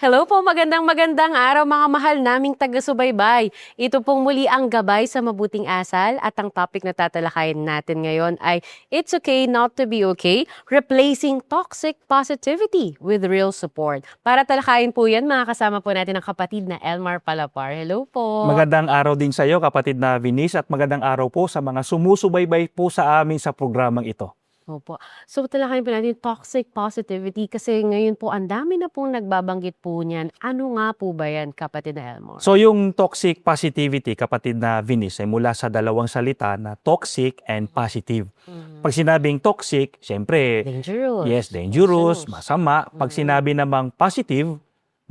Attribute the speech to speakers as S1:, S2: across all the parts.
S1: Hello po, magandang araw mga mahal naming taga-subaybay. Ito pong muli ang gabay sa mabuting asal at ang topic na tatalakayin natin ngayon ay It's Okay Not to Be Okay, Replacing Toxic Positivity with Real Support. Para talakayin po yan, mga kasama po natin ang kapatid na Elmar Palapar. Hello po.
S2: Magandang araw din sa iyo, kapatid na Venice, at magandang araw po sa mga sumusubaybay po sa amin sa programang ito.
S1: Opo. So talakayin po natin yung toxic positivity kasi ngayon po ang dami na pong nagbabanggit po niyan. Ano nga po ba yan, kapatid na Elmore?
S2: So yung toxic positivity, kapatid na Venice, ay mula sa dalawang salita na toxic and positive. Pag sinabing toxic, siyempre,
S1: Dangerous.
S2: yes, dangerous,
S1: Poisonous.
S2: masama. Pag sinabi namang positive,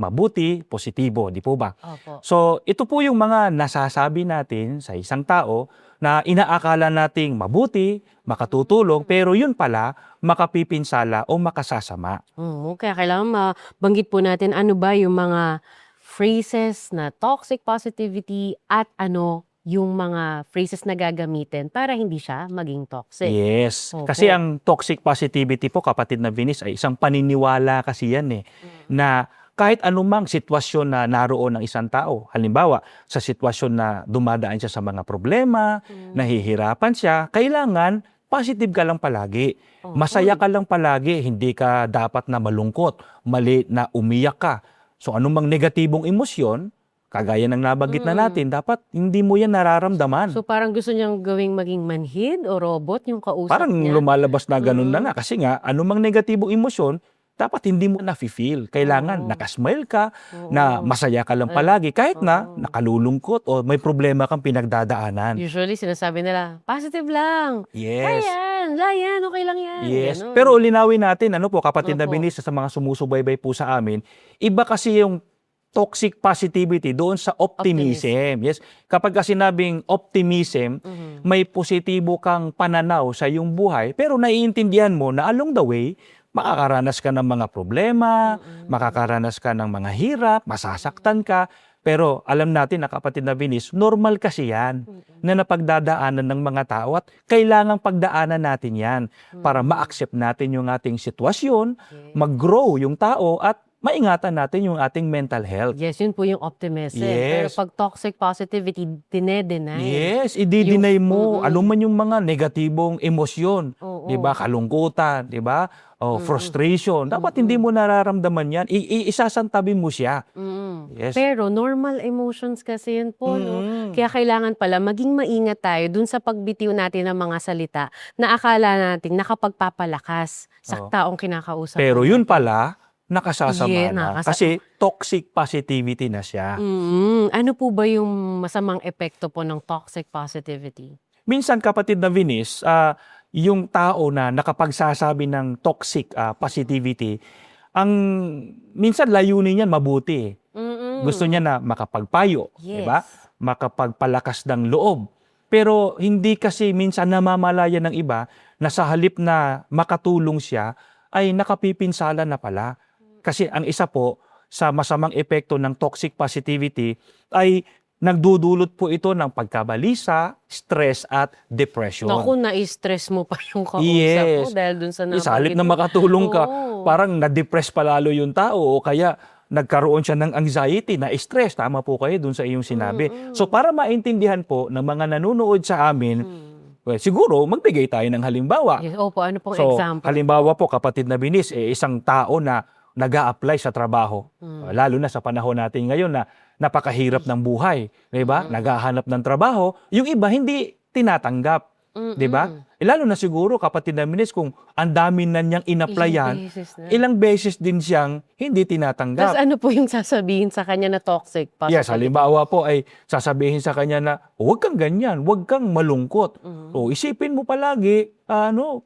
S2: mabuti, positibo, di po ba?
S1: Opo.
S2: So, ito po yung mga nasasabi natin sa isang tao na inaakala nating mabuti, makatutulong, pero yun pala, makapipinsala o makasasama.
S1: Kaya kailangan mabanggit po natin ano ba yung mga phrases na toxic positivity at ano yung mga phrases na gagamitin para hindi siya maging toxic.
S2: Yes.
S1: Opo.
S2: Kasi ang toxic positivity po, kapatid na Venice, ay isang paniniwala kasi yan na kahit anumang sitwasyon na naroon ng isang tao, halimbawa sa sitwasyon na dumadaan siya sa mga problema, nahihirapan siya, kailangan positive ka lang palagi. Masaya ka lang palagi, hindi ka dapat na malungkot, mali na umiyak ka. So anumang negatibong emosyon, kagaya ng nabanggit na natin, dapat hindi mo yan nararamdaman.
S1: So parang gusto niyang gawing maging manhid o robot yung kausap
S2: Parang
S1: niya?
S2: lumalabas na ganun na nga. Kasi nga, anumang negatibong emosyon, dapat hindi mo na-feel. Kailangan nakasmile ka, na masaya ka lang palagi, kahit na nakalulungkot o may problema kang pinagdadaanan.
S1: Usually sinasabi nila, positive lang.
S2: Yes.
S1: Layan, okay lang yan.
S2: Yes.
S1: Ganon.
S2: Pero linawin natin, ano po, kapatid na
S1: Opo.
S2: Binis, sa mga sumusubaybay po sa amin, iba kasi yung toxic positivity doon sa optimism. Yes. Kapag ka sinabing optimism, may positibo kang pananaw sa iyong buhay, pero naiintindihan mo na along the way, makakaranas ka ng mga problema, makakaranas ka ng mga hirap, masasaktan ka. Pero alam natin na, kapatid na Venice, normal kasi yan na napagdadaanan ng mga tao at kailangang pagdaanan natin yan para ma-accept natin yung ating sitwasyon, mag-grow yung tao at maingatan natin yung ating mental health.
S1: Yes, yun po yung optimism.
S2: Yes.
S1: Pero pag toxic positivity, dinedeny.
S2: Yes, i-deny mo ano man yung mga negatibong emosyon,
S1: Oo.
S2: 'di ba? Kalungkutan, 'di ba? O frustration. Dapat hindi mo nararamdaman 'yan. Isasantabi mo siya. Yes.
S1: Pero normal emotions kasi yun po, no? Kaya kailangan pala maging maingat tayo dun sa pagbitiw natin ng mga salita na akala natin nakapagpapalakas sa taong kinakausap.
S2: Pero yun pala, nakasasama
S1: Yeah,
S2: na. Kasi toxic positivity na siya.
S1: Ano po ba yung masamang epekto po ng toxic positivity?
S2: Minsan, kapatid na Venice, yung tao na nakapagsasabi ng toxic positivity, ang minsan layunin niyan mabuti. Gusto niya na makapagpayo,
S1: Yes.
S2: 'di ba? Makapagpalakas ng loob. Pero hindi kasi minsan namamalaya ng iba na sa halip na makatulong siya ay nakapipinsala na pala. Kasi ang isa po sa masamang epekto ng toxic positivity ay nagdudulot po ito ng pagkabalisa, stress at depression.
S1: Naku, na-stress mo pa yung kausap mo
S2: Yes.
S1: dahil dun sa
S2: Sa halip
S1: nabanggit
S2: na
S1: mo.
S2: makatulong ka,
S1: Oo.
S2: parang na-depress pa lalo yung tao o kaya nagkaroon siya ng anxiety, na stress. Tama po kayo dun sa iyong sinabi. So para maintindihan po ng mga nanonood sa amin, well, siguro magbigay tayo ng halimbawa.
S1: Yes, opo, ano pong
S2: So,
S1: example?
S2: halimbawa po, kapatid na Binis, isang tao na nag-a-apply sa trabaho. Lalo na sa panahon natin ngayon na napakahirap ng buhay. Diba? Naghahanap ng trabaho. Yung iba hindi tinatanggap. Diba? Lalo na siguro, kapatid na Binis, kung ang dami na niyang in-applyan,
S1: Ilang beses na.
S2: ilang beses din siyang hindi
S1: Tapos
S2: tinatanggap.
S1: ano po yung sasabihin sa kanya na toxic positivity?
S2: Yes, halimbawa po ay sasabihin sa kanya na huwag kang ganyan, huwag kang malungkot. O isipin mo palagi,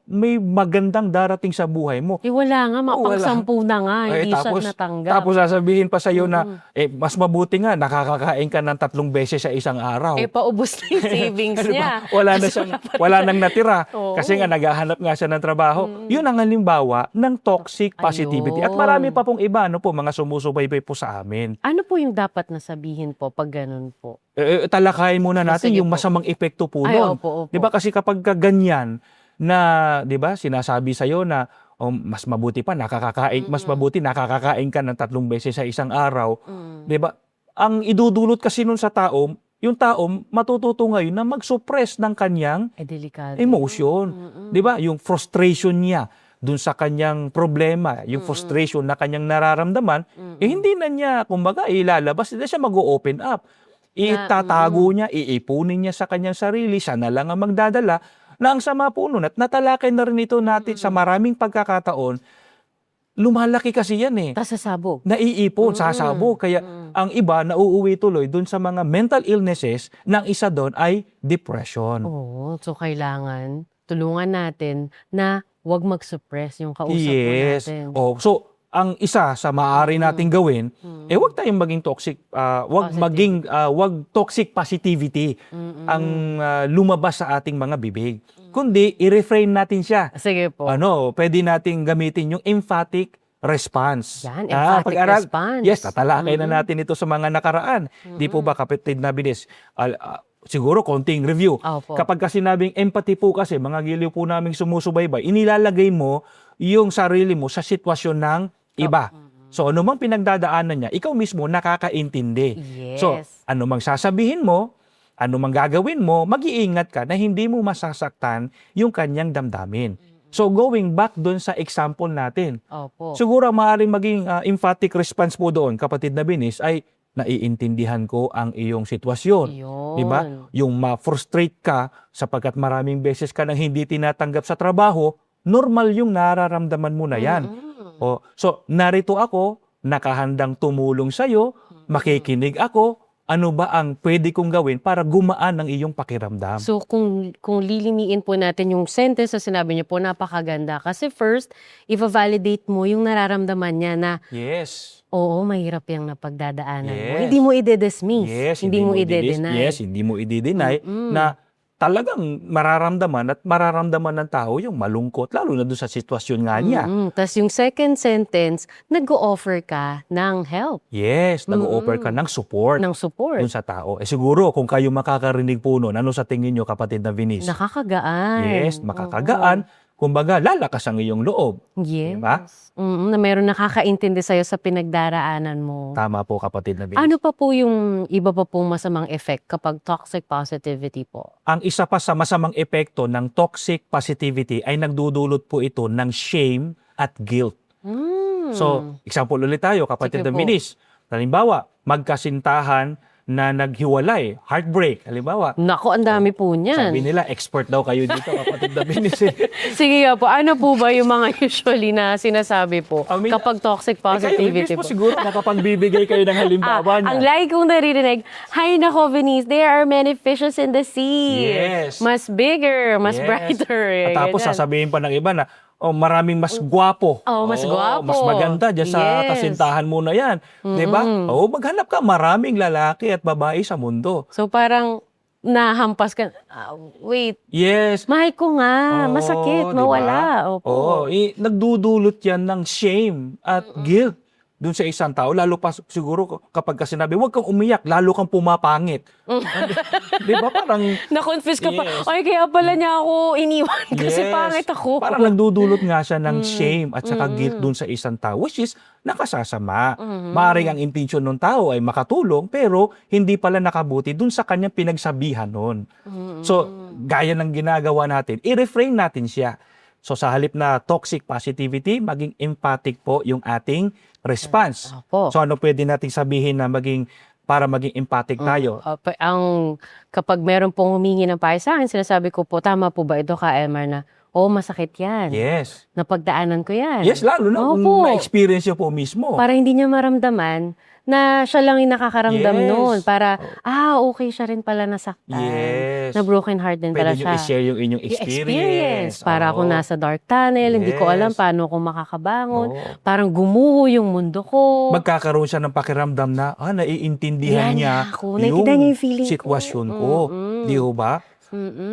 S2: may magandang darating sa buhay mo.
S1: Wala nga, mapang-sampu na nga, hindi siya
S2: tapos,
S1: natanggap.
S2: tapos sasabihin pa sa'yo na, mas mabuti nga, nakakakain ka ng 3 beses sa isang araw.
S1: Paubos na yung savings
S2: Ano ba?
S1: niya.
S2: Wala na
S1: Kasi
S2: siyang,
S1: wala pa
S2: wala nang natira.
S1: Oo.
S2: Kasi nga naghahanap nga siya ng trabaho. Yun ang halimbawa ng toxic positivity. At marami pa pong iba, mga sumusubaybay po sa amin.
S1: Ano po yung dapat na sabihin po pag ganun po?
S2: Talakayin muna natin
S1: Sige
S2: yung
S1: po.
S2: masamang epekto po
S1: Ay,
S2: nun.
S1: opo.
S2: 'Di ba kasi kapag ganyan na, 'di ba, sinasabi sa iyo na o mas mabuti pa mas mabuti nakakakain ka ng 3 beses sa isang araw, 'di ba? Ang idudulot kasi nun sa tao, yung tao matututo ngayon na mag-suppress ng kanyang
S1: Delikado.
S2: emotion, 'di ba? Yung frustration niya dun sa kanyang problema, yung frustration na kanyang nararamdaman, hindi na niya kumbaga ilalabas, hindi siya mag-o-open up. Itatago niya, iipunin niya sa kanyang sarili, siya na lang ang magdadala, na ang sama po nun, at natalakay na rin ito natin sa maraming pagkakataon, lumalaki kasi yan eh.
S1: Tas sasabog.
S2: Naiipon, sasabog. Kaya ang iba nauuwi tuloy dun sa mga mental illnesses, na ang isa doon ay depression.
S1: Oo, so kailangan tulungan natin na wag mag-suppress yung kausap po
S2: Yes.
S1: natin.
S2: So ang isa sa maaari nating gawin, wag tayong maging toxic, wag toxic positivity ang lumabas sa ating mga bibig. Kundi i-refrain natin siya.
S1: Sige po.
S2: Pwede nating gamitin yung emphatic response.
S1: Yan, emphatic response.
S2: Yes, tatalakay na natin ito sa mga nakaraan. Di po ba, kapatid na binis? Siguro konting review.
S1: Opo.
S2: Kapag kasi sinabing empathy po kasi, mga giliw po naming sumusubaybay, inilalagay mo yung sarili mo sa sitwasyon ng iba. So ano mang pinagdadaanan niya, ikaw mismo nakakaintindi.
S1: Yes.
S2: So ano mang sasabihin mo, ano mang gagawin mo, mag-iingat ka na hindi mo masasaktan yung kanyang damdamin. So going back doon sa example natin,
S1: Opo.
S2: siguro maaaring maging emphatic response po doon, kapatid na binis, ay naiintindihan ko ang iyong sitwasyon.
S1: Yun.
S2: Di ba? Yung ma-frustrate ka sapagkat maraming beses ka nang hindi tinatanggap sa trabaho, normal yung nararamdaman mo na yan. So, narito ako, nakahandang tumulong sa'yo, makikinig ako, ano ba ang pwede kong gawin para gumaan ang iyong pakiramdam?
S1: So kung liliniin po natin yung sentence na sinabi niyo po, napakaganda. Kasi first, i-validate mo yung nararamdaman niya na,
S2: Yes.
S1: oo, mahirap yung napagdadaanan mo.
S2: Yes.
S1: Hindi mo i-dismiss.
S2: Yes,
S1: Hindi mo i-deny.
S2: Yes, hindi mo i-deny na talagang mararamdaman ng tao yung malungkot, lalo na doon sa sitwasyon nga niya.
S1: Tapos yung second sentence, nag-o-offer ka ng help,
S2: Yes, nag-o-offer ka ng support
S1: ng support.
S2: dun sa tao. Siguro, kung kayo makakarinig po nun, ano sa tingin nyo, kapatid na Vinis?
S1: Nakakagaan.
S2: Yes, makakagaan. Kumbaga, lalakas ang iyong loob.
S1: Yes.
S2: Diba?
S1: Na meron nakakaintindi sa'yo sa pinagdaraanan mo.
S2: Tama po, kapatid na Vinis.
S1: Ano pa po yung iba pa pong masamang effect kapag toxic positivity po?
S2: Ang isa pa sa masamang epekto ng toxic positivity ay nagdudulot po ito ng shame at guilt. So, example ulit tayo, kapatid
S1: Sige
S2: na
S1: po.
S2: Vinis. Halimbawa, magkasintahan na naghiwalay, heartbreak, halimbawa.
S1: Naku, ang dami po niyan.
S2: Sabi nila, expert daw kayo dito, kapatid na Vinis.
S1: Sige nga po, ano po ba yung mga usually na sinasabi po
S2: I mean,
S1: kapag toxic
S2: Kayo
S1: positivity
S2: mismo
S1: po?
S2: siguro nakapagbibigay kayo ng halimbawa niya.
S1: Ang lagi kong naririnig, "Hay nako, Venice, there are many fishes in the sea.
S2: Yes.
S1: Mas bigger, mas
S2: Yes.
S1: brighter."
S2: At tapos
S1: Ganyan.
S2: sasabihin pa ng iba na, maraming mas gwapo.
S1: Mas gwapo.
S2: Mas maganda dyan sa
S1: Yes.
S2: kasintahan mo na yan. Di ba? Maghanap ka, maraming lalaki at babae sa mundo.
S1: So parang nahampas ka, wait,
S2: Yes.
S1: mahal ko nga,
S2: Oo,
S1: masakit,
S2: di ba?
S1: mawala. Opo.
S2: Nagdudulot yan ng shame at guilt dun sa isang tao, lalo pa siguro kapag ka sinabi, huwag kang umiyak, lalo kang pumapangit. Di ba? Parang,
S1: Na-confuse ka pa,
S2: Yes.
S1: ay kaya pala niya ako iniwan kasi
S2: yes,
S1: pangit ako.
S2: parang nagdudulot nga siya ng shame at saka guilt dun sa isang tao, which is nakasasama. Maaaring ang intention ng tao ay makatulong, pero hindi pala nakabuti dun sa kanyang pinagsabihan nun. So, gaya ng ginagawa natin, i-refrain natin siya. So, sa halip na toxic positivity, maging empathic po yung ating response.
S1: Opo.
S2: So, ano pwede nating sabihin na para maging empathic tayo?
S1: Kapag meron pong humingi ng payo sa akin, sinasabi ko po, tama po ba ito ka, Elmar, na, masakit yan.
S2: Yes.
S1: Napagdaanan ko yan.
S2: Yes, lalo na kung
S1: Opo.
S2: na-experience nyo po mismo.
S1: Para hindi niya maramdaman na siya lang yung nakakaramdam
S2: Yes.
S1: noon. Para, okay siya rin pala nasaktan.
S2: Yes.
S1: Na broken heart din pala
S2: Pwede
S1: siya.
S2: nyo i-share yung inyong
S1: Yung
S2: experience.
S1: Para ako
S2: Oo.
S1: nasa dark tunnel, hindi ko alam
S2: Yes.
S1: paano ako makakabangon.
S2: Oo.
S1: Parang gumuho yung mundo ko.
S2: Magkakaroon siya ng pakiramdam na, naiintindihan
S1: Yan
S2: niya
S1: ako. Naintindihan niya yung feeling ko.
S2: sitwasyon ko. Di ho ba?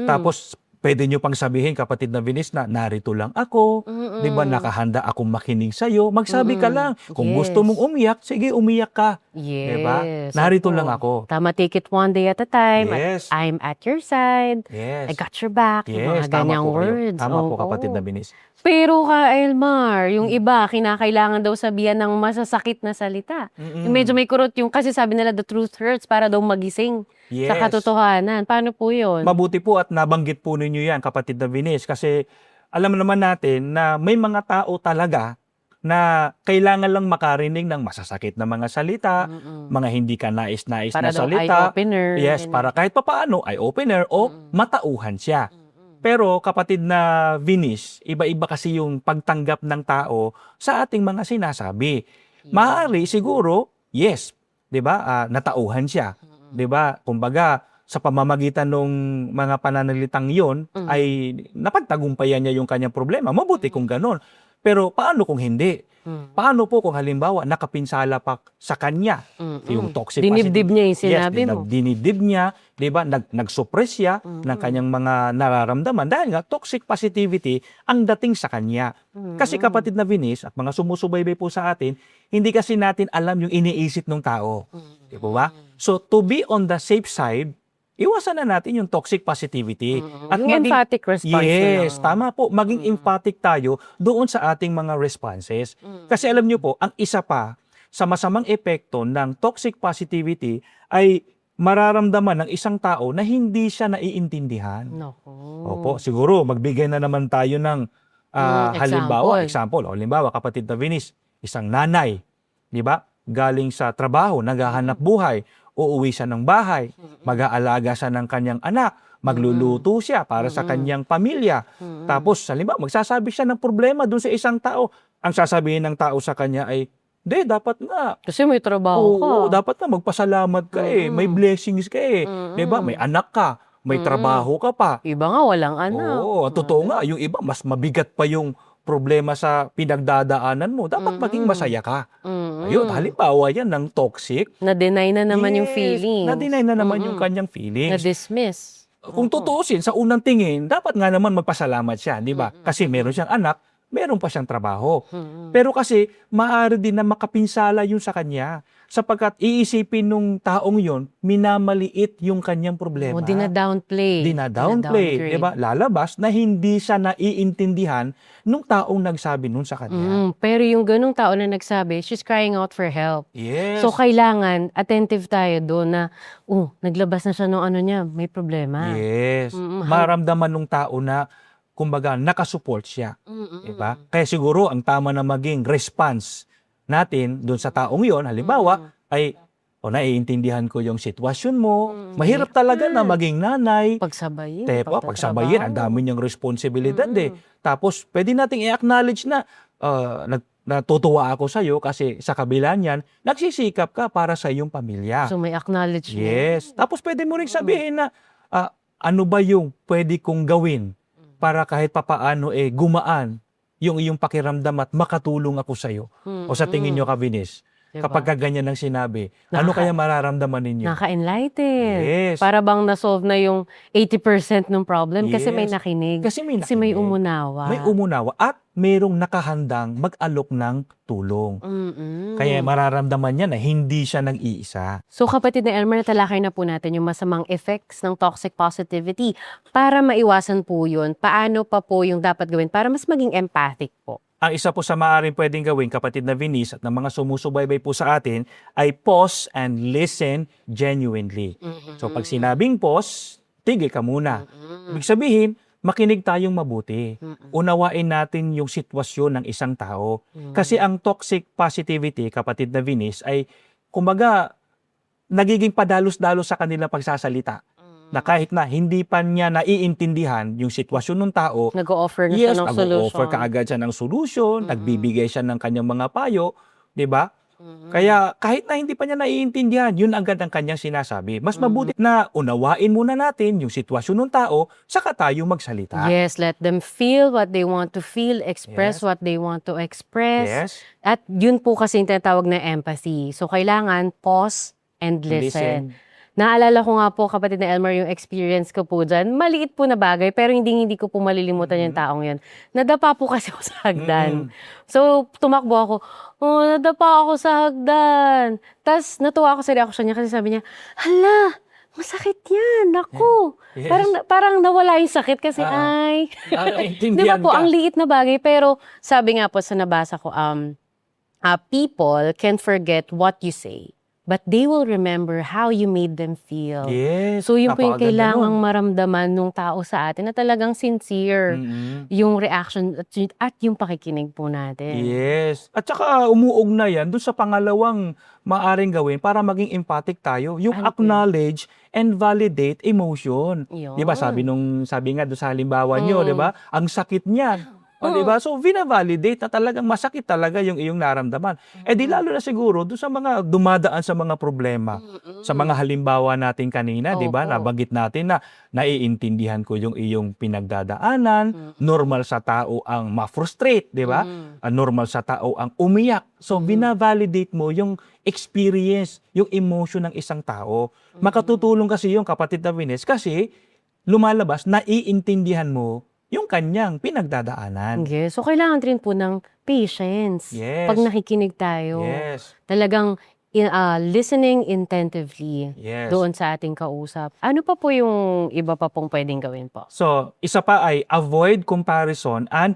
S2: Tapos, pwede nyo pang sabihin, kapatid na Vinis, na narito lang ako. Di ba, nakahanda akong makinig sa'yo. Magsabi ka lang. Kung
S1: Yes.
S2: gusto mong umiyak, sige, umiyak ka.
S1: Yes.
S2: Diba? Narito
S1: Opo.
S2: lang ako.
S1: Tama, take it one day at a time.
S2: Yes.
S1: I'm at your side.
S2: Yes.
S1: I got your back. Yung
S2: Yes,
S1: mga ganyang
S2: tama po kayo.
S1: words.
S2: Tama po,
S1: Oo.
S2: kapatid na Vinis.
S1: Pero ka Elmar, yung iba kinakailangan daw sabihan ng masasakit na salita. Yung medyo may kurot yung kasi sabi nila the truth hurts para daw magising sa
S2: Yes.
S1: katotohanan. Paano po yun?
S2: Mabuti po at nabanggit po ninyo yan, kapatid na Vinis, kasi alam naman natin na may mga tao talaga na kailangan lang makarinig ng masasakit na mga salita, mga hindi ka nais-nais
S1: Para
S2: na
S1: daw
S2: salita.
S1: eye-opener.
S2: Yes, para kahit papaano eye-opener o matauhan siya. Pero kapatid na Vinis, iba-iba kasi yung pagtanggap ng tao sa ating mga sinasabi. Maaari siguro, yes, 'di ba? Natauhan siya. 'Di ba? Kumbaga, sa pamamagitan ng mga pananalitang 'yon ay napagtagumpayan niya yung kanyang problema. Mabuti kung gano'n. Pero paano kung hindi? Paano po kung halimbawa nakapinsala pa sa kanya yung toxic
S1: Dinibdib niya yung sinabi
S2: yes,
S1: mo.
S2: dinidib niya, 'di ba? Nag-suppress siya ng kanyang mga nararamdaman dahil nga toxic positivity ang dating sa kanya. Kasi kapatid na Vinis at mga sumusubaybay po sa atin, hindi kasi natin alam yung iniisip ng tao. Di ba? So to be on the safe side, iwasan na natin yung toxic positivity. At
S1: Yung emphatic response na
S2: yes,
S1: lang.
S2: tama po. Maging emphatic tayo doon sa ating mga responses. Kasi alam niyo po, ang isa pa sa masamang epekto ng toxic positivity ay mararamdaman ng isang tao na hindi siya naiintindihan.
S1: Nako.
S2: Opo, siguro magbigay na naman tayo ng halimbawa, kapatid na Vinis, isang nanay, 'di ba? Galing sa trabaho, naghahanap buhay, uuwi siya ng bahay, mag-aalaga siya ng kanyang anak, magluluto siya para sa kanyang pamilya. Tapos, halimbawa, magsasabi siya ng problema dun sa isang tao. Ang sasabihin ng tao sa kanya ay, "Di, dapat nga.
S1: Kasi may trabaho ka.
S2: Oo, dapat nga magpasalamat ka may blessings ka 'Di ba? May anak ka, may trabaho ka pa."
S1: Iba nga walang anak.
S2: Oo, totoo nga. Yung iba, mas mabigat pa yung problema sa pinagdadaanan mo. Dapat maging masaya ka. Ayun, halimbawa yan ng toxic.
S1: Na-deny na naman yung
S2: Yes,
S1: feeling.
S2: na-deny na naman yung kanyang feelings.
S1: Na-dismiss.
S2: Kung tutuusin, sa unang tingin, dapat nga naman magpasalamat siya, di ba? Kasi meron siyang anak, meron pa siyang trabaho. Pero kasi, maaari din na makapinsala yun sa kanya. Sapagkat iisipin nung taong yun, minamaliit yung kanyang problema.
S1: O, dina-downplay.
S2: Dina-downplay, di ba? Lalabas na hindi siya naiintindihan nung taong nagsabi nun sa kanya.
S1: Pero yung ganung tao na nagsabi, she's crying out for help.
S2: Yes.
S1: So, kailangan attentive tayo doon na, naglabas na siya nung ano niya, may problema.
S2: Yes. Maramdaman nung tao na, kumbaga, nakasupport siya. Diba? Kaya siguro, ang tama na maging response natin doon sa taong yon, halimbawa, ay, naiintindihan ko yung sitwasyon mo. Mahirap talaga na maging nanay.
S1: Pagsabayin.
S2: Pagsabayin, ang dami niyang responsibilidad Tapos, pwede nating i-acknowledge na natutuwa ako sa'yo kasi sa kabila niyan, nagsisikap ka para sa iyong pamilya.
S1: So, may acknowledgement.
S2: Yes. Tapos, pwede mo rin sabihin na, ano ba yung pwede kong gawin para kahit papaano gumaan yung iyong pakiramdam at makatulong ako sa'yo. O sa tingin nyo, Vinis,
S1: Diba?
S2: kapag ganyan ang sinabi, ano kaya mararamdaman ninyo?
S1: Naka-enlighten.
S2: Yes.
S1: Para bang na-solve na yung 80% ng problem kasi may
S2: Yes.
S1: nakinig.
S2: Kasi may
S1: Kasi may
S2: nakinig.
S1: umunawa.
S2: May umunawa at mayroong nakahandang mag-alok ng tulong. Kaya mararamdaman niya na hindi siya nag-iisa.
S1: So kapatid na Elmer, natalakay na po natin yung masamang effects ng toxic positivity. Para maiwasan po yun, paano pa po yung dapat gawin para mas maging empathic po?
S2: Ang isa po sa maaaring pwedeng gawin, kapatid na Vinis, at ng mga sumusubaybay po sa atin, ay pause and listen genuinely. So pag sinabing pause, tigil ka muna. Ibig sabihin, makinig tayong mabuti. Unawain natin yung sitwasyon ng isang tao. Kasi ang toxic positivity, kapatid na Vinis, ay kumbaga nagiging padalos-dalos sa kanilang pagsasalita. Na kahit na hindi pa niya naiintindihan yung sitwasyon ng tao,
S1: Nag-o-offer na siya ng
S2: nag-o-offer
S1: solution.
S2: kaagad siya ng solution, nagbibigay siya ng kanyang mga payo, 'di ba? Kaya kahit na hindi pa niya naiintindihan, yun agad ang kanyang sinasabi. Mas mabuti na unawain muna natin yung sitwasyon ng tao, saka tayo magsalita.
S1: Yes, let them feel what they want to feel, express
S2: Yes.
S1: what they want to express.
S2: Yes.
S1: At yun po kasi yung tinatawag na empathy. So kailangan pause and listen. Naalala ko nga po, kapatid na Elmer, yung experience ko po dyan. Maliit po na bagay, pero hindi ko po malilimutan yung taong yun. Nadapa po kasi ako sa hagdan. So, tumakbo ako. Nadapa ako sa hagdan. Tapos, natuwa ako sa reaction niya kasi sabi niya, hala, Masakit yan, naku.
S2: Yes.
S1: Parang nawala yung sakit kasi
S2: Ah,
S1: ay. Di ba
S2: Naiintindihan
S1: po,
S2: ka.
S1: ang liit na bagay, pero sabi nga po sa nabasa ko, people can forget what you say, but they will remember how you made them feel.
S2: Yes,
S1: So yun po yung
S2: napakaganda
S1: kailangang
S2: nun.
S1: maramdaman nung tao sa atin na talagang sincere
S2: Mm.
S1: yung reaction at yung pakikinig po natin.
S2: Yes. At saka umuugnay yan dun sa pangalawang maaring gawin para maging empathic tayo, yung
S1: Ano po yun?
S2: acknowledge and validate emotion. 'Di ba sabi nga doon sa halimbawa nyo, 'di
S1: Mm.
S2: ba? Ang sakit niyan. O, 'di ba? So vina-validate na talagang masakit talaga yung iyong naramdaman. Eh di lalo na siguro doon sa mga dumadaan sa mga problema. Sa mga halimbawa natin kanina, 'di ba?
S1: Opo.
S2: Nabanggit natin na naiintindihan ko yung iyong pinagdadaanan, normal sa tao ang ma-frustrate, 'di ba? Normal sa tao ang umiyak. So bina-validate mo yung experience, yung emotion ng isang tao. Makatutulong kasi yung kapatid na Vines kasi lumalabas, naiintindihan mo yung kanyang pinagdadaanan.
S1: Yes. So kailangan rin po ng patience
S2: Yes.
S1: pag nakikinig tayo.
S2: Yes.
S1: Talagang listening attentively
S2: Yes.
S1: doon sa ating kausap. Ano pa po yung iba pa pong pwedeng gawin po?
S2: So, isa pa ay avoid comparison and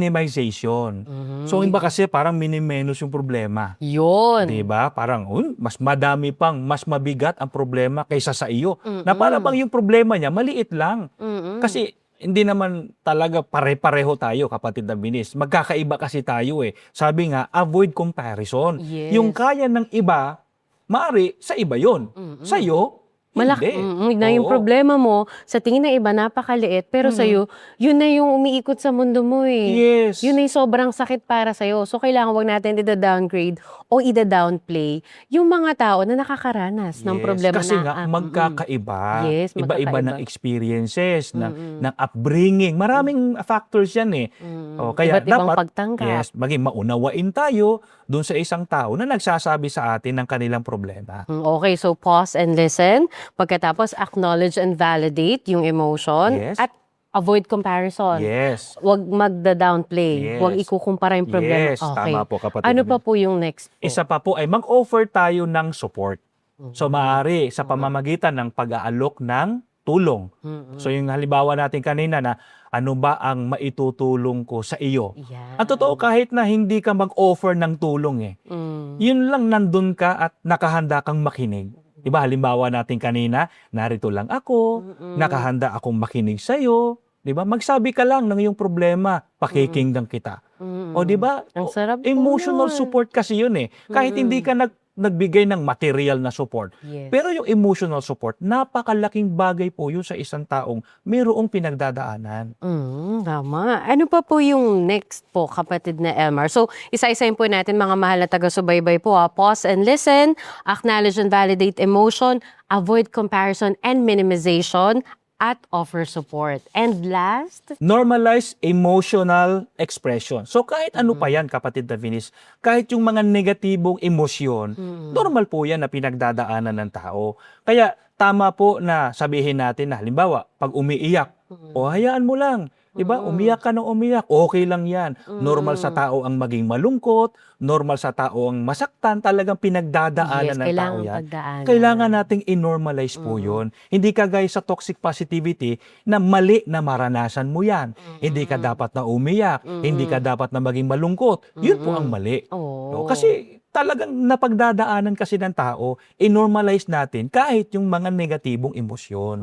S2: minimization. So, iba kasi parang minimenos yung problema.
S1: Yun.
S2: 'Di ba? Parang mas madami pang, mas mabigat ang problema kaysa sa iyo. Na para bang yung problema niya maliit lang. Kasi hindi naman talaga pare-pareho tayo, kapatid na Binis. Magkakaiba kasi tayo eh. Sabi nga, avoid comparison.
S1: Yes.
S2: Yung kaya ng iba, maaari sa iba yon. Sa'yo,
S1: Malaki
S2: hindi.
S1: na yung
S2: Oo.
S1: problema mo, sa tingin ng iba napakaliit, pero sa'yo, yun na yung umiikot sa mundo mo eh.
S2: Yes.
S1: Yun na yung sobrang sakit para sa'yo. So, kailangan wag natin ida-downgrade o ida-downplay yung mga tao na nakakaranas ng
S2: Yes,
S1: problema
S2: kasi
S1: na
S2: nga magkakaiba.
S1: Yes,
S2: Iba-iba ng
S1: magkakaiba.
S2: experiences, ng upbringing. Maraming factors yan eh. O, kaya
S1: Iba't ibang
S2: dapat,
S1: pagtanggap.
S2: yes, maging maunawain tayo dun sa isang tao na nagsasabi sa atin ng kanilang problema.
S1: Okay, so pause and listen. Pagkatapos, acknowledge and validate yung emotion.
S2: Yes.
S1: At avoid comparison.
S2: Yes.
S1: Huwag magda-downplay.
S2: Yes.
S1: Huwag ikukumpara yung problema.
S2: Yes,
S1: Okay.
S2: tama po, kapatid
S1: Ano
S2: na
S1: pa po yung next po?
S2: Isa pa po ay mag-offer tayo ng support. So maaari sa pamamagitan ng pag-aalok ng tulong. So yung halimbawa natin kanina na ano ba ang maitutulong ko sa iyo.
S1: Yan.
S2: Ang totoo, kahit na hindi ka mag-offer ng tulong eh, yun lang nandun ka at nakahanda kang makinig. Diba, halimbawa natin kanina, narito lang ako, nakahanda akong makinig sa'yo. Diba, magsabi ka lang ng iyong problema, pakikinggan kita. O diba,
S1: Ang sarap po
S2: emotional
S1: nun.
S2: support kasi yun eh. Kahit hindi ka nagbigay ng material na support.
S1: Yes.
S2: Pero yung emotional support, napakalaking bagay po yun sa isang taong mayroong pinagdadaanan.
S1: Tama. Ano pa po yung next po, kapatid na Elmar? So, isa-isayin po natin, mga mahal na taga-subaybay po. Pause and listen, acknowledge and validate emotion, avoid comparison and minimization, at offer support. And last,
S2: Normalize emotional expression. So kahit ano pa yan, kapatid na Vinis, kahit yung mga negatibong emosyon, normal po yan na pinagdadaanan ng tao. Kaya tama po na sabihin natin na halimbawa, pag umiiyak, o hayaan mo lang. Diba? Umiyak ka ng umiyak. Okay lang yan. Normal sa tao ang maging malungkot. Normal sa tao ang masaktan. Talagang pinagdadaanan ng tao
S1: kailangan
S2: yan.
S1: pagdaanan.
S2: Kailangan nating i-normalize po yun. Hindi ka gaya sa toxic positivity na mali na maranasan mo yan. Hindi ka dapat na umiyak. Hindi ka dapat na maging malungkot. Yun po ang mali.
S1: Oo.
S2: No? Kasi talagang napagdadaanan kasi ng tao, i-normalize natin kahit yung mga negatibong emosyon.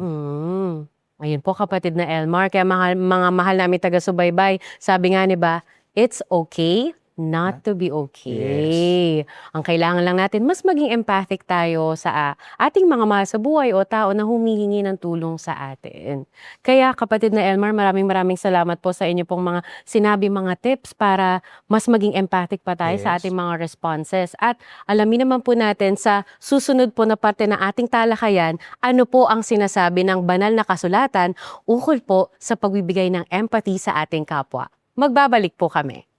S1: Ayun po, kapatid na Elmar. Kaya mga mahal namin taga-subaybay, sabi nga ni ba, it's okay not to be okay. Ang kailangan lang natin, mas maging empathic tayo sa ating mga mahal sa buhay o tao na humihingi ng tulong sa atin. Kaya, kapatid na Elmar, maraming salamat po sa inyo pong mga sinabi, mga tips para mas maging empathic pa tayo sa
S2: Yes.
S1: ating mga responses. At alamin naman po natin sa susunod po na parte ng ating talakayan, ano po ang sinasabi ng banal na kasulatan ukol po sa pagbibigay ng empathy sa ating kapwa. Magbabalik po kami.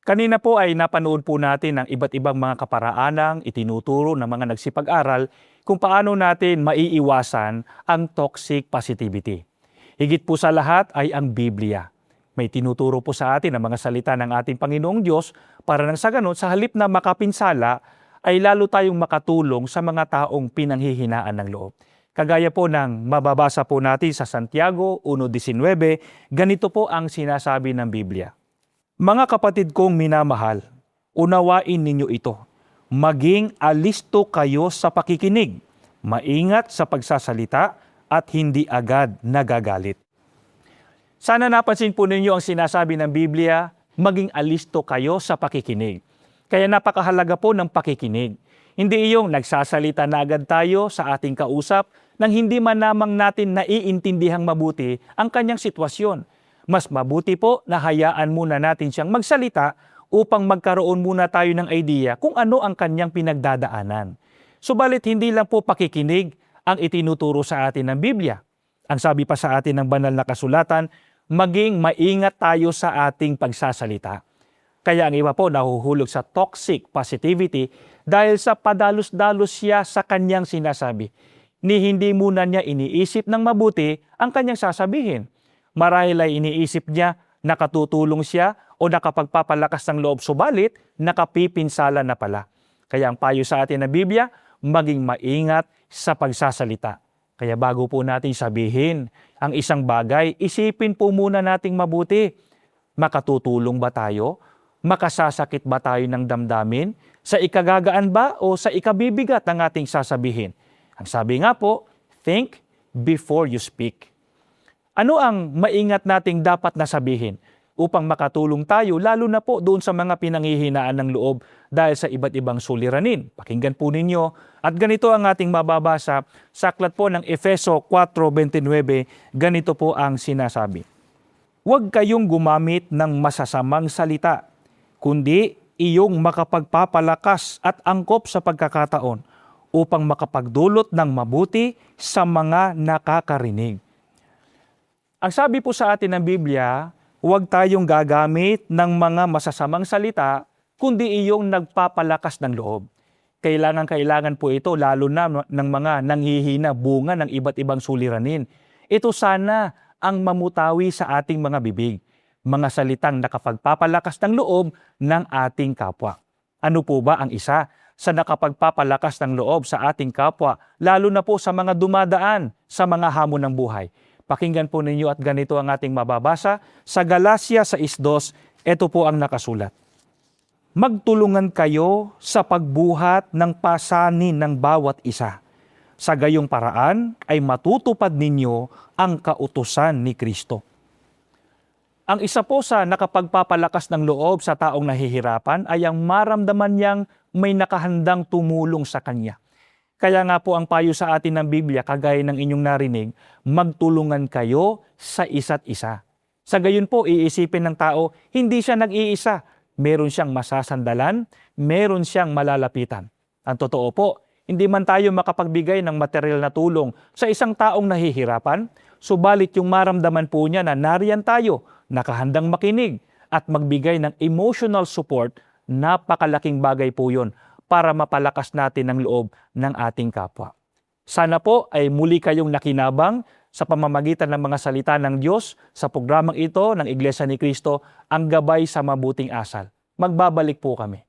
S2: Kanina po ay napanood po natin ang iba't ibang mga kaparaanang itinuturo ng mga nagsipag-aral kung paano natin maiiwasan ang toxic positivity. Higit po sa lahat ay ang Biblia. May tinuturo po sa atin ang mga salita ng ating Panginoong Diyos para nang sa ganon, sa halip na makapinsala, ay lalo tayong makatulong sa mga taong pinanghihinaan ng loob. Kagaya po ng mababasa po natin sa Santiago 1:19, ganito po ang sinasabi ng Biblia. Mga kapatid kong minamahal, unawain ninyo ito. Maging alisto kayo sa pakikinig, maingat sa pagsasalita at hindi agad nagagalit. Sana napansin po ninyo ang sinasabi ng Biblia, maging alisto kayo sa pakikinig. Kaya napakahalaga po ng pakikinig. Hindi iyong nagsasalita na agad tayo sa ating kausap nang hindi man lamang natin naiintindihang mabuti ang kanyang sitwasyon. Mas mabuti po na hayaan muna natin siyang magsalita upang magkaroon muna tayo ng idea kung ano ang kanyang pinagdadaanan. Subalit hindi lang po pakikinig ang itinuturo sa atin ng Biblia. Ang sabi pa sa atin ng banal na kasulatan, maging maingat tayo sa ating pagsasalita. Kaya ang iba po nahuhulog sa toxic positivity dahil sa padalos-dalos siya sa kanyang sinasabi. Hindi muna niya iniisip ng mabuti ang kanyang sasabihin. Marahil ay iniisip niya nakatutulong siya o nakapagpapalakas ng loob, subalit nakapipinsala na pala. Kaya ang payo sa atin ng Biblia, maging maingat sa pagsasalita. Kaya bago po natin sabihin ang isang bagay, isipin po muna nating mabuti. Makatutulong ba tayo? Makasasakit ba tayo ng damdamin? Sa ikagagaan ba o sa ikabibigat ng ating sasabihin? Ang sabi nga po, think before you speak. Ano ang maingat nating dapat na sabihin upang makatulong tayo lalo na po doon sa mga pinanghihinaan ng loob dahil sa iba't ibang suliranin? Pakinggan po ninyo at ganito ang ating mababasa sa aklat po ng Efeso 4:29, ganito po ang sinasabi. Huwag kayong gumamit ng masasamang salita, kundi iyong makapagpapalakas at angkop sa pagkakataon upang makapagdulot ng mabuti sa mga nakakarinig. Ang sabi po sa atin ng Biblia, huwag tayong gagamit ng mga masasamang salita, kundi iyong nagpapalakas ng loob. Kailangan po ito lalo na ng mga nanghihina bunga ng iba't ibang suliranin. Ito sana ang mamutawi sa ating mga bibig, mga salitang nakapagpapalakas ng loob ng ating kapwa. Ano po ba ang isa sa nakapagpapalakas ng loob sa ating kapwa, lalo na po sa mga dumadaan sa mga hamon ng buhay? Pakinggan po ninyo at ganito ang ating mababasa. Sa Galacia 6:2, ito po ang nakasulat. Magtulungan kayo sa pagbuhat ng pasanin ng bawat isa. Sa gayong paraan ay matutupad ninyo ang kautusan ni Kristo. Ang isa po sa nakapagpapalakas ng loob sa taong nahihirapan ay ang maramdaman niyang may nakahandang tumulong sa kanya. Kaya nga po ang payo sa atin ng Biblia, kagaya ng inyong narinig, magtulungan kayo sa isa't isa. Sa gayon po, iisipin ng tao, hindi siya nag-iisa. Meron siyang masasandalan, meron siyang malalapitan. Ang totoo po, hindi man tayo makapagbigay ng material na tulong sa isang taong nahihirapan, subalit yung maramdaman po niya na nariyan tayo, nakahandang makinig at magbigay ng emotional support, napakalaking bagay po yun para mapalakas natin ang loob ng ating kapwa. Sana po ay muli kayong nakinabang sa pamamagitan ng mga salita ng Diyos sa programang ito ng Iglesia ni Cristo, ang Gabay sa Mabuting Asal. Magbabalik po kami.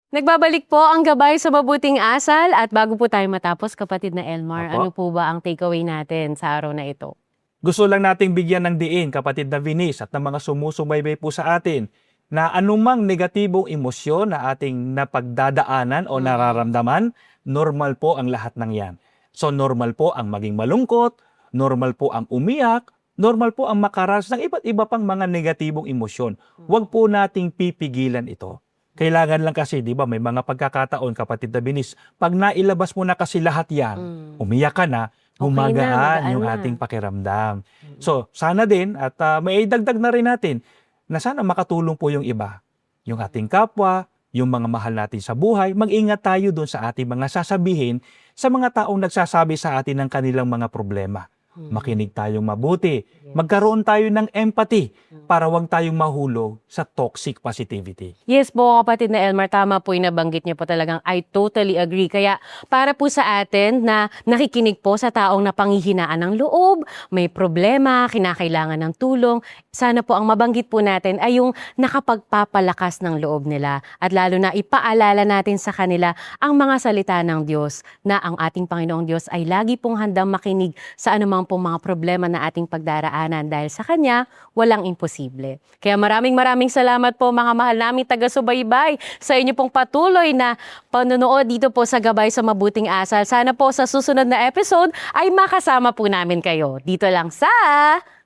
S1: Nagbabalik po ang Gabay sa Mabuting Asal at bago po tayo matapos, kapatid na Elmar,
S2: Opo.
S1: ano po ba ang takeaway natin sa araw na ito?
S2: Gusto lang nating bigyan ng diin, kapatid na Vinis, at ng mga sumusubaybay po sa atin, na anumang negatibong emosyon na ating napagdadaanan o nararamdaman, normal po ang lahat ng yan. So normal po ang maging malungkot, normal po ang umiyak, normal po ang makaranas ng iba't iba pang mga negatibong emosyon. Huwag po nating pipigilan ito. Kailangan lang kasi, di ba, may mga pagkakataon, kapatid na Binis, pag nailabas mo na kasi lahat yan, umiyak ka na, gumagaan yung ating pakiramdam. So sana din, at may dagdag na rin natin, na sana makatulong po yung iba, yung ating kapwa, yung mga mahal natin sa buhay. Mag-ingat tayo doon sa ating mga sasabihin sa mga taong nagsasabi sa atin ng kanilang mga problema. makinig tayong mabuti, magkaroon tayo ng empathy para wag tayong mahulog sa toxic positivity.
S1: Yes po, kapatid na Elmar, tama po yung nabanggit niyo po talagang I totally agree. Kaya para po sa atin na nakikinig po sa taong napanghihinaan ng loob, may problema, kinakailangan ng tulong, sana po ang mabanggit po natin ay yung nakapagpapalakas ng loob nila at lalo na ipaalala natin sa kanila ang mga salita ng Diyos na ang ating Panginoong Diyos ay lagi pong handang makinig sa anumang pong mga problema na ating pagdaraanan dahil sa Kanya walang imposible. Kaya maraming salamat po mga mahal naming taga-subaybay sa inyo pong patuloy na panonood dito po sa Gabay sa Mabuting Asal. Sana po sa susunod na episode ay makasama po namin kayo dito lang sa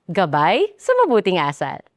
S1: Gabay sa Mabuting Asal.